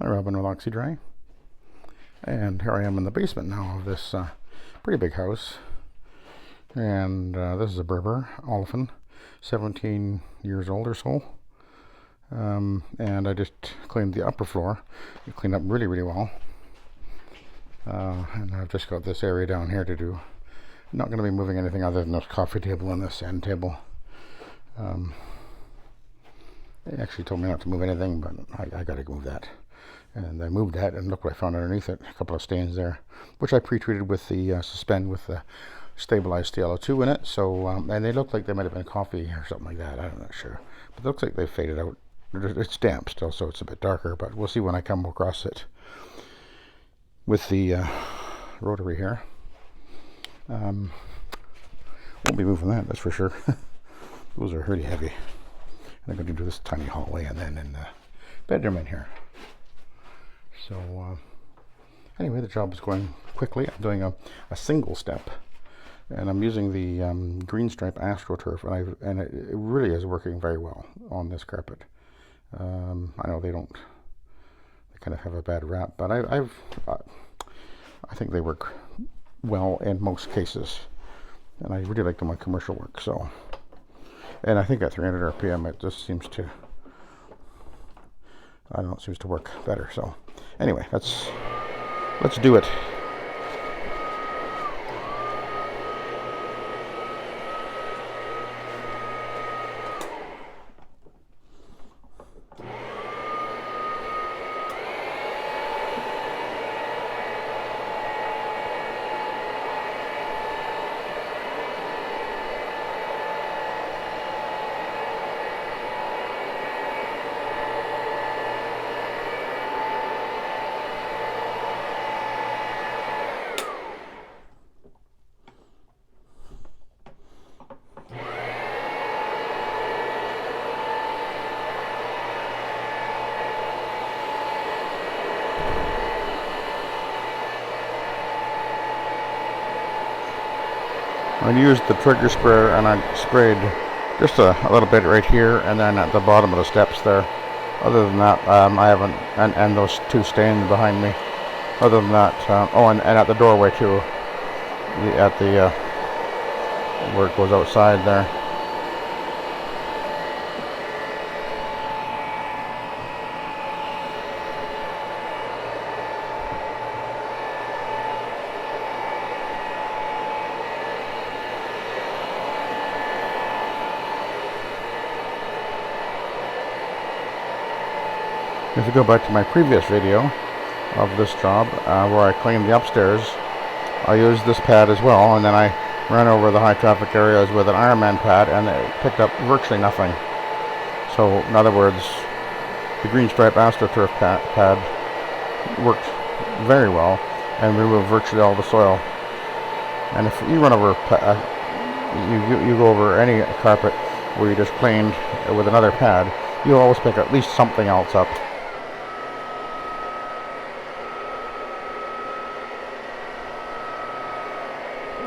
Hi, Robin with Oxy-Dry, and here I am in the basement now of this pretty big house, and this is a berber olefin, 17 years old or so, and I just cleaned the upper floor. It cleaned up really well, and I've just got this area down here to do. I'm not going to be moving anything other than this coffee table and this end table. They actually told me not to move anything, but I got to move that. And I moved that, and look what I found underneath it. A couple of stains there, which I pre-treated with the Suspend with the stabilized TiO2 in it. So, and they look like they might have been coffee or something like that. I'm not sure. But it looks like they've faded out. It's damp still, so it's a bit darker. But we'll see when I come across it with the rotary here. Won't be moving that, that's for sure. Those are pretty heavy. And I'm going to do this tiny hallway and then in the bedroom in here. So anyway, the job is going quickly. I'm doing a single step, and I'm using the green stripe Astro turf, and it really is working very well on this carpet. I know they kind of have a bad rap, but I think they work well in most cases, and I really like them on commercial work. So, and I think at 300 RPM, it just seems to, I don't know, it seems to work better. So anyway, let's do it. I used the trigger sprayer, and I sprayed just a little bit right here and then at the bottom of the steps there. Other than that, I haven't, and those two stains behind me. Other than that, oh, and at the doorway too, where it goes outside there. If you go back to my previous video of this job, where I cleaned the upstairs, I used this pad as well, and then I ran over the high traffic areas with an Ironman pad, and it picked up virtually nothing. So, in other words, the green stripe AstroTurf pad worked very well and removed virtually all the soil. And if you run over, you go over any carpet where you just cleaned with another pad, you'll always pick at least something else up.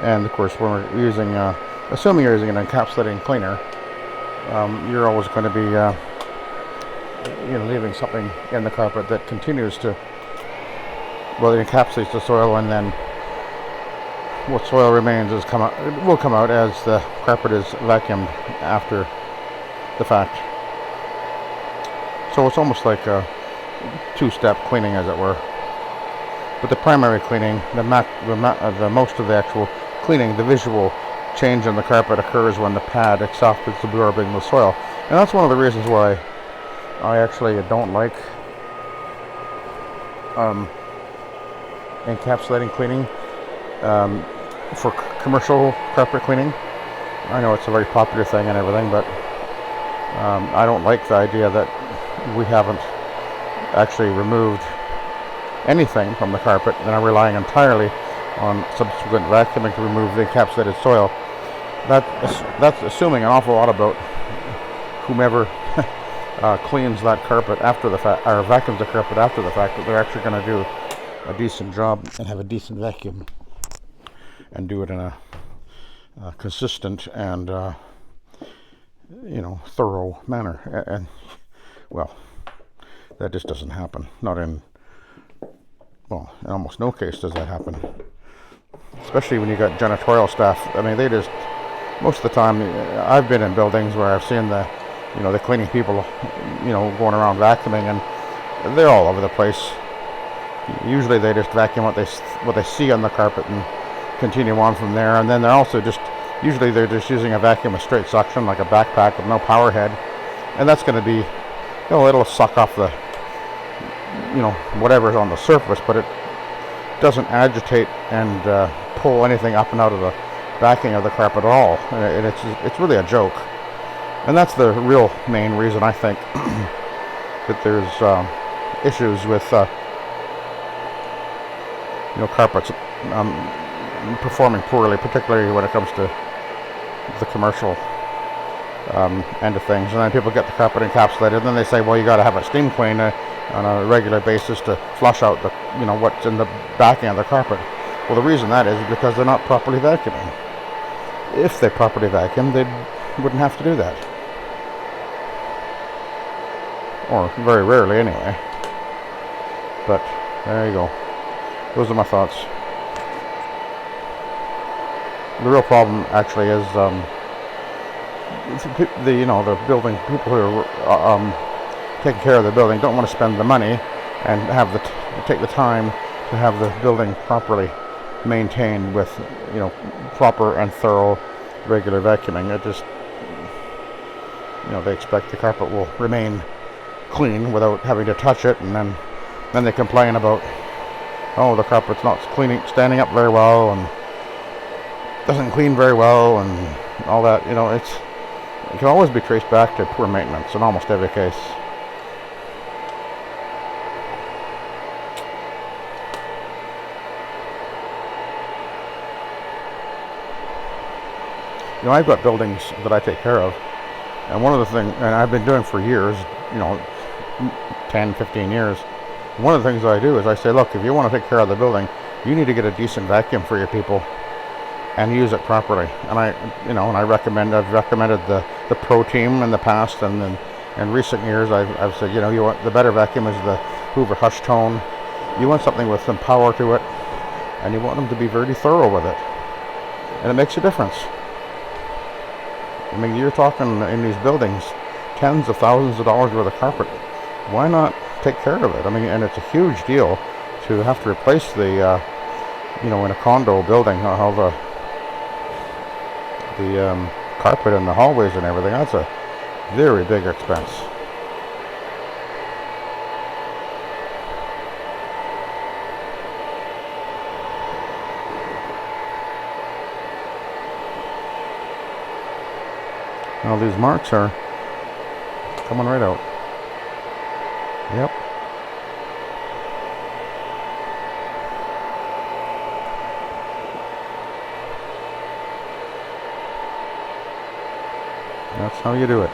And of course, when we're using, assuming you're using an encapsulating cleaner, you're always going to be, leaving something in the carpet that continues to, well, it encapsulates the soil, and then what soil remains will come out as the carpet is vacuumed after the fact. So it's almost like a two-step cleaning, as it were. But the primary cleaning, the most of the actual cleaning, the visual change in the carpet occurs when the pad itself is absorbing the soil. And that's one of the reasons why I actually don't like encapsulating cleaning for commercial carpet cleaning. I know it's a very popular thing and everything, but I don't like the idea that we haven't actually removed anything from the carpet and are relying entirely on subsequent vacuuming to remove the encapsulated soil. That's assuming an awful lot about whomever cleans that carpet after the fact, or vacuums the carpet after the fact, that they're actually going to do a decent job and have a decent vacuum and do it in a consistent and thorough manner. And well, That just doesn't happen. Not in, well, in almost no case does that happen. Especially when you got janitorial staff. I mean, they just, most of the time, I've been in buildings where I've seen the, the cleaning people, going around vacuuming, and they're all over the place. Usually they just vacuum what they see on the carpet and continue on from there. And then they're also usually they're just using a vacuum with straight suction, like a backpack with no power head. And that's going to be, it'll suck off the, whatever's on the surface, but it doesn't agitate and pull anything up and out of the backing of the carpet at all. And it's really a joke. And that's the real main reason I think that there's issues with carpets performing poorly, particularly when it comes to the commercial end of things. And then people get the carpet encapsulated, and then they say, well, you got to have a steam clean on a regular basis to flush out the what's in the backing of the carpet. Well, the reason that is because they're not properly vacuuming. If they properly vacuum, they wouldn't have to do that, or very rarely anyway. But there you go. Those are my thoughts. The real problem actually is the building people who are taking care of the building don't want to spend the money and have take the time to have the building properly maintained with proper and thorough regular vacuuming. It just they expect the carpet will remain clean without having to touch it, and then they complain about, oh, the carpet's not standing up very well and doesn't clean very well and all that. It can always be traced back to poor maintenance in almost every case. I've got buildings that I take care of, and one of the things, and I've been doing for years, 10, 15 years, one of the things that I do is I say, look, if you want to take care of the building, you need to get a decent vacuum for your people and use it properly. And I've recommended the Pro Team in the past, and then in recent years I've said, you want the better vacuum is the Hoover Hush Tone. You want something with some power to it, and you want them to be very thorough with it, and it makes a difference. I mean, you're talking in these buildings tens of thousands of dollars worth of carpet. Why not take care of it? I mean, and it's a huge deal to have to replace the in a condo building, all the carpet in the hallways and everything. That's a very big expense. Now these marks are coming right out. Yep. That's how you do it.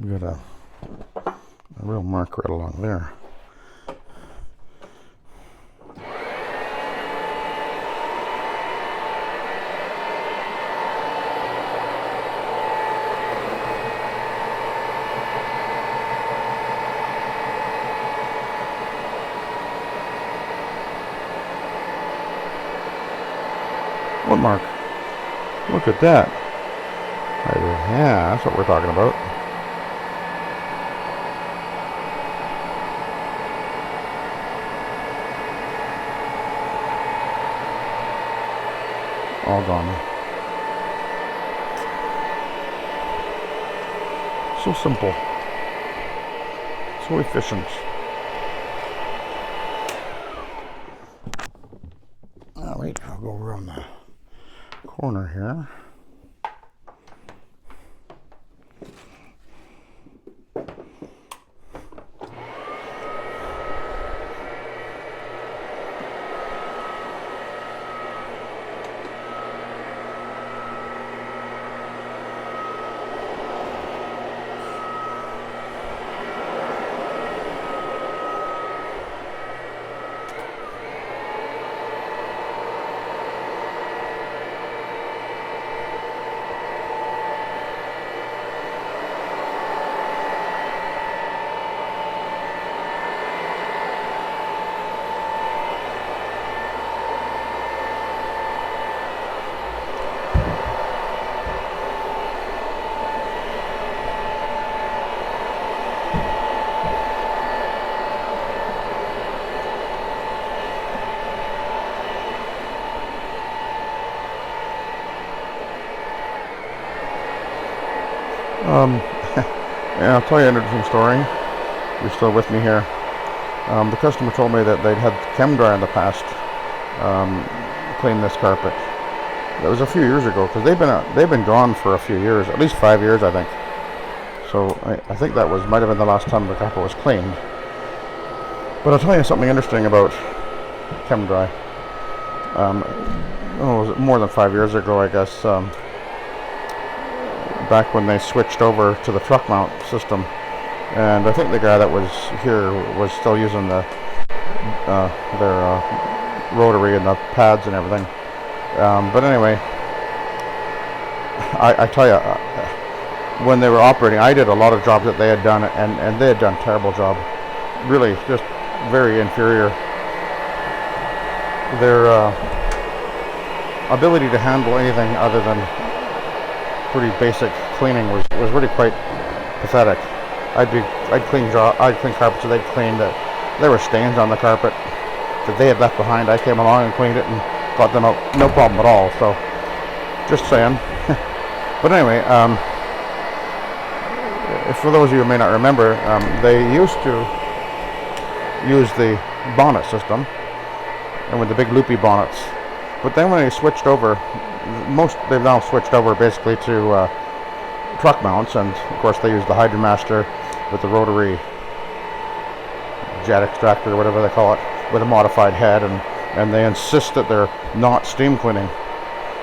We got a real mark right along there. Well, footmark. Look at that. Yeah, that's what we're talking about. All gone. So simple. So efficient. Alright, I'll go around the corner here. Yeah, I'll tell you an interesting story. You're still with me here. The customer told me that they'd had Chem-Dry in the past clean this carpet. That was a few years ago, because they've been gone for a few years, at least 5 years, I think. So I think that might have been the last time the carpet was cleaned. But I'll tell you something interesting about Chem-Dry. Was it more than 5 years ago, I guess. Back when they switched over to the truck mount system, and I think the guy that was here was still using their rotary and the pads and everything. But anyway, I tell you, when they were operating, I did a lot of jobs that they had done, and they had done a terrible job. Really, just very inferior. Their ability to handle anything other than pretty basic cleaning was really quite pathetic. I'd clean carpets that they'd cleaned. There were stains on the carpet that they had left behind. I came along and cleaned it and got them out, no problem at all. So, just saying. But anyway, for those of you who may not remember, they used to use the bonnet system, and with the big loopy bonnets. But then when they switched over, they've now switched over basically to truck mounts, and of course they use the Hydromaster with the rotary jet extractor, or whatever they call it, with a modified head, and they insist that they're not steam cleaning,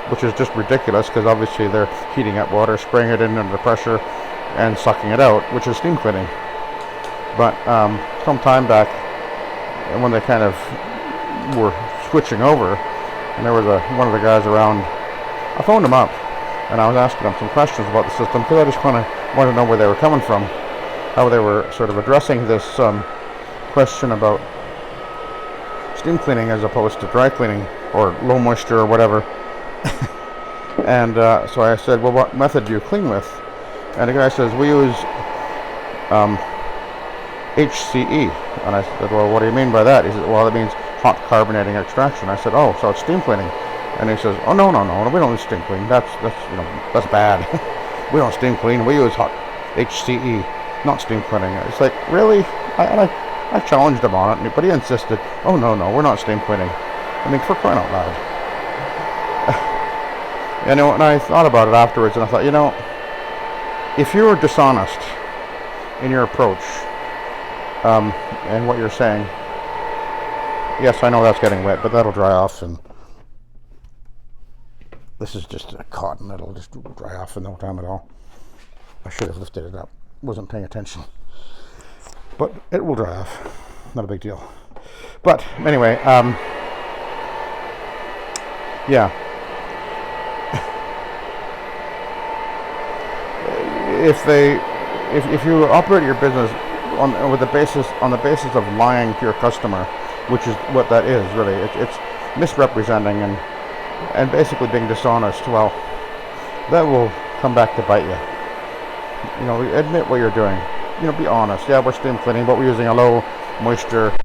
which is just ridiculous, because obviously they're heating up water, spraying it in under pressure, and sucking it out, which is steam cleaning. But some time back, when they kind of were switching over, and there was one of the guys around, I phoned him up, and I was asking him some questions about the system, because I just kind of wanted to know where they were coming from, how they were sort of addressing this question about steam cleaning as opposed to dry cleaning, or low moisture, or whatever. And so I said, well, what method do you clean with? And the guy says, we use HCE. And I said, well, what do you mean by that? He said, well, that means hot carbonating extraction. I said, oh, so it's steam cleaning. And he says, oh, no, we don't use steam clean. That's bad. We don't steam clean. We use hot HCE, not steam cleaning. It's like, really? I challenged him on it, but he insisted, oh, no, we're not steam cleaning. I mean, for crying out loud. And I thought about it afterwards, and I thought, if you were dishonest in your approach and what you're saying, yes, I know that's getting wet, but that'll dry off, and this is just a cotton that'll just dry off in no time at all. I should have lifted it up. Wasn't paying attention. But it will dry off. Not a big deal. But anyway, yeah. If you operate your business on the basis of lying to your customer, which is what that is really, it's misrepresenting and basically being dishonest, well, that will come back to bite you. You know, admit what you're doing. You know, be honest. Yeah, we're steam cleaning, but we're using a low moisture,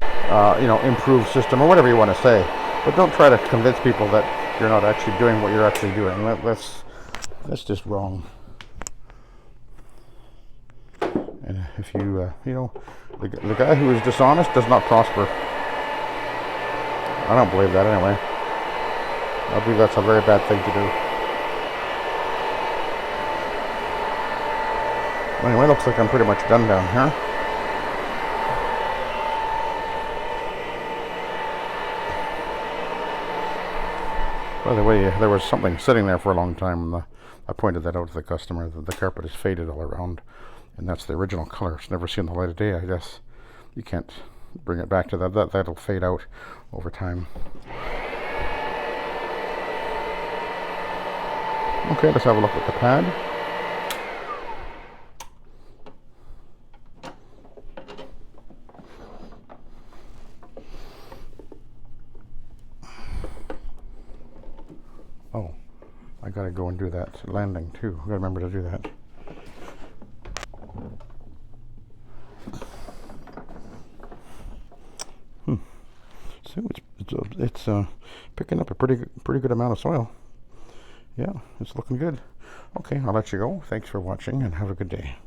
you know, improved system or whatever you want to say. But don't try to convince people that you're not actually doing what you're actually doing. That's just wrong. And if you, you know, the guy who is dishonest does not prosper. I don't believe that anyway. I believe that's a very bad thing to do. Anyway, looks like I'm pretty much done down here. By the way, there was something sitting there for a long time, and I pointed that out to the customer, that the carpet is faded all around, and that's the original color. It's never seen the light of day, I guess. You can't bring it back to that. That'll fade out over time. Okay, let's have a look at the pad. Oh, I gotta go and do that landing too. I gotta remember to do that. So it's picking up a pretty good amount of soil. Yeah, it's looking good. Okay, I'll let you go. Thanks for watching and have a good day.